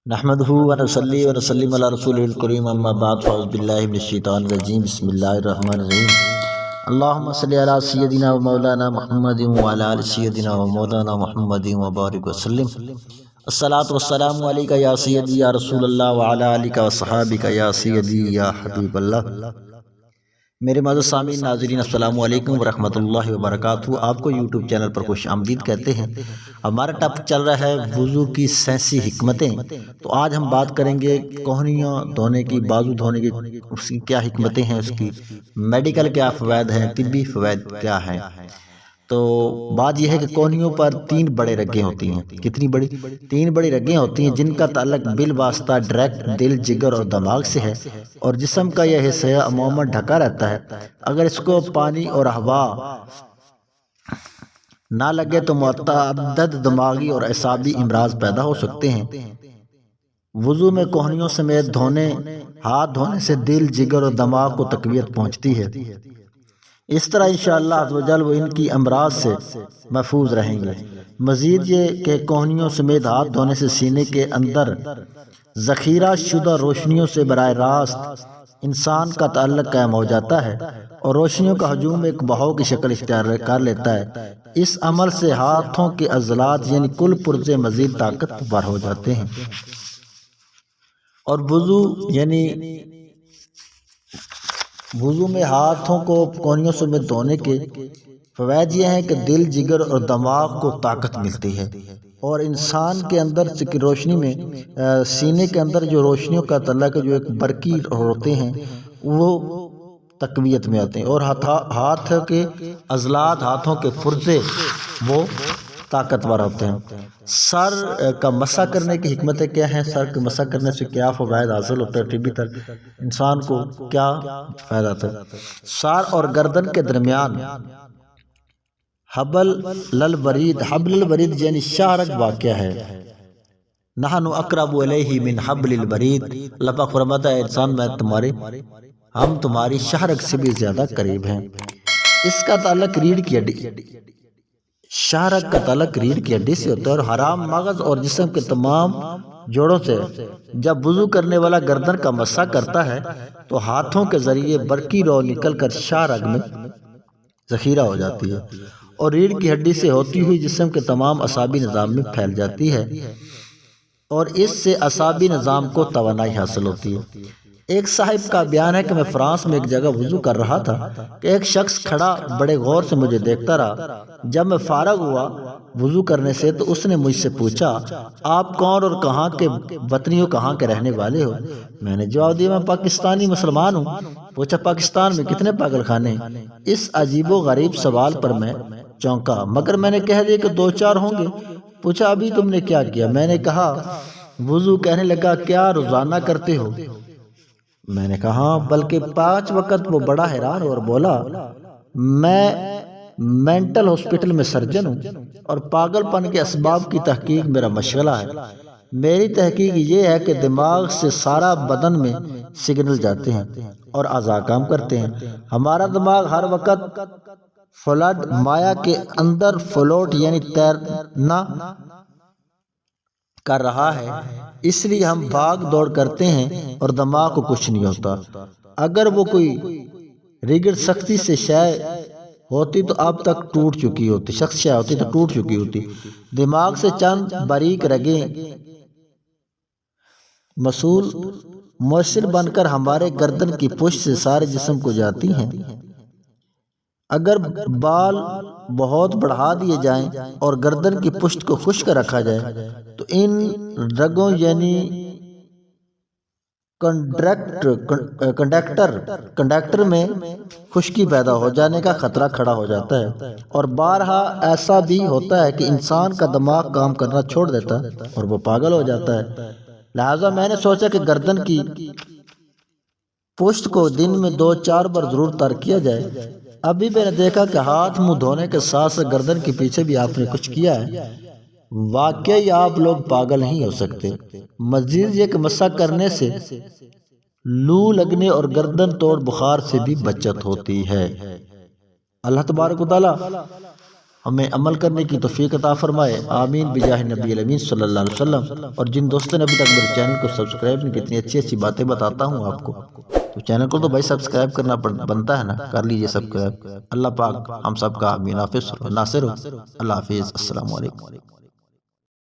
نحمده ونصلي ونسلم على رسوله الكريم اما بعد فاعوذ بالله من الشيطان الرجيم بسم الله الرحمن الرحيم اللهم صل على سيدنا ومولانا محمد وعلى ال سيدنا ومولانا محمد وبارك وسلم الصلاة والسلام عليك يا سيدي يا رسول الله وعلى آلك وصحابك يا سيدي يا حبيب الله۔ میرے معزز سامعین ناظرین السلام علیکم ورحمۃ اللہ وبرکاتہ۔ آپ کو یوٹیوب چینل پر خوش آمدید کہتے ہیں۔ ہمارا ٹاپک چل رہا ہے وضو کی سائنسی حکمتیں۔ تو آج ہم بات کریں گے کوہنیاں دھونے کی، بازو دھونے کی، اس کی کیا حکمتیں ہیں، اس کی میڈیکل کیا فوائد ہیں، طبی فوائد کیا ہیں۔ تو بات یہ ہے کہ کوہنیوں پر 3 بڑے رگیں ہوتی ہیں۔ کتنی بڑی؟ 3 بڑی رگیں ہوتی ہیں جن کا تعلق بالواسطہ ڈائریکٹ دل، جگر اور دماغ سے ہے، اور جسم کا یہ حصہ عموماً ڈھکا رہتا ہے۔ اگر اس کو پانی اور ہوا نہ لگے تو متعدد دماغی اور اعصابی امراض پیدا ہو سکتے ہیں۔ وضو میں کوہنیوں سمیت ہاتھ دھونے سے دل، جگر اور دماغ کو تقویت پہنچتی ہے۔ اس طرح انشاءاللہ عزوجل وہ ان کی امراض سے محفوظ رہیں گے۔ مزید یہ کہ کوہنیوں سمیت ہاتھ دھونے سے سینے کے اندر ذخیرہ شدہ روشنیوں سے براہ راست انسان کا تعلق قائم ہو جاتا ہے، اور روشنیوں کا ہجوم ایک بہاؤ کی شکل اختیار کر لیتا ہے۔ اس عمل سے ہاتھوں کے عضلات یعنی کل پرزے مزید طاقتور ہو جاتے ہیں۔ اور وضو میں ہاتھوں کو کوہنیوں سمیت دھونے کے فوائد یہ ہیں کہ دل، جگر اور دماغ کو طاقت ملتی ہے، اور انسان کے اندر کی روشنی میں سینے کے اندر جو روشنیوں کا تعلق جو ایک برقی ہوتے ہیں وہ تقویت میں آتے ہیں، اور ہاتھ کے عضلات، ہاتھوں کے پرزے وہ طاقتور ہوتے ہیں۔ سر کا مسح کرنے کی حکمتیں کیا ہیں؟ سر کے مسح کرنے سے کیا فوائد حاصل ہوتے ہیں؟ طبی طرح انسان کو کیا فائدہ ہوتا ہے؟ سر اور گردن کے درمیان حبل الورید یعنی شاہ رگ واقع ہے۔ نحن اقرب الیہ من حبل الورید، اللہ پاک فرماتا ہے انسان ہم تمہاری شاہ رگ سے بھی زیادہ قریب ہیں۔ اس کا تعلق ریڑھ کی ہڈی، شاہ رگ کا تعلق ریڑھ کی ہڈی سے ہوتا ہے، اور حرام مغز اور جسم کے تمام جوڑوں سے۔ جب وضو کرنے والا گردن کا مسح کرتا ہے تو ہاتھوں کے ذریعے برقی رو نکل کر شاہ رگ میں ذخیرہ ہو جاتی ہے، اور ریڑھ کی ہڈی سے ہوتی ہوئی جسم کے تمام اعصابی نظام میں پھیل جاتی ہے، اور اس سے اعصابی نظام کو توانائی حاصل ہوتی ہے۔ ایک صاحب کا بیان ہے کہ میں فرانس میں ایک جگہ وضو کر رہا تھا کہ ایک شخص کھڑا بڑے غور سے مجھے دیکھتا رہا۔ جب میں فارغ ہوا وضو کرنے سے تو اس نے مجھ سے پوچھا، آپ کون اور کہاں کے وطنی ہو، کہاں کے رہنے والے ہو؟ میں نے جواب دیا، میں پاکستانی مسلمان ہوں۔ پوچھا، پاکستان میں کتنے پاگل خانے ہیں؟ اس عجیب و غریب سوال پر میں چونکا، مگر میں نے کہہ دیا کہ 2-4 ہوں گے۔ پوچھا، ابھی تم نے کیا کیا؟ میں نے کہا وضو۔ کہنے لگا، کیا روزانہ کرتے ہو؟ میں نے کہا ہاں، بلکہ 5 وقت۔ وہ بڑا حیران اور بولا، میں مینٹل ہاسپٹل میں سرجن ہوں، اور پاگل پن کے اسباب کی تحقیق میرا مشغلہ ہے۔ میری تحقیق یہ ہے کہ دماغ سے سارا بدن میں سگنل جاتے ہیں اور اعضاء کام کرتے ہیں۔ ہمارا دماغ ہر وقت فلڈ مایا کے اندر فلوٹ یعنی تیرنا کر رہا ہے، اس لیے ہم بھاگ دوڑ کرتے ہیں اور دماغ کو کچھ نہیں ہوتا۔ اگر وہ کوئی ریگڑ سختی سے شے ہوتی تو اب تک ٹوٹ چکی ہوتی، شخص شے ہوتی تو ٹوٹ چکی ہوتی۔ دماغ سے چند باریک رگیں موصل بن کر ہمارے گردن کی پشت سے سارے جسم کو جاتی ہیں۔ اگر بال بہت بڑھا دیے جائیں اور گردن کی پشت کو خشک رکھا جائے تو ان رگوں یعنی کنڈکٹر میں خشکی پیدا ہو جانے کا خطرہ کھڑا ہو جاتا ہے، اور بارہا ایسا بھی ہوتا ہے کہ انسان کا دماغ کام کرنا چھوڑ دیتا ہے اور وہ پاگل ہو جاتا ہے۔ لہٰذا میں نے سوچا کہ گردن کی پشت کو دن میں 2-4 بار ضرور تر کیا جائے۔ ابھی میں نے دیکھا کہ ہاتھ منہ دھونے کے ساتھ ساتھ گردن کے پیچھے بھی آپ نے کچھ کیا ہے۔ واقعی آپ لوگ پاگل نہیں ہو سکتے۔ مزید یہ کہ مسح کرنے سے لو لگنے اور گردن توڑ بخار سے بھی بچت ہوتی ہے۔ اللہ تبارک و تعالیٰ ہمیں عمل کرنے کی توفیق عطا فرمائے، آمین بجاہ نبی الامین صلی اللہ علیہ وسلم۔ اور جن دوستوں نے ابھی تک میرے چینل کو سبسکرائب نہیں، کتنی اچھی اچھی باتیں بتاتا ہوں آپ کو، تو چینل کو تو بھائی سبسکرائب کرنا بنتا ہے نا، کر لیجئے سبسکرائب۔ اللہ پاک ہم سب کا حامی ناصر ہو۔ اللہ حافظ، السلام علیکم۔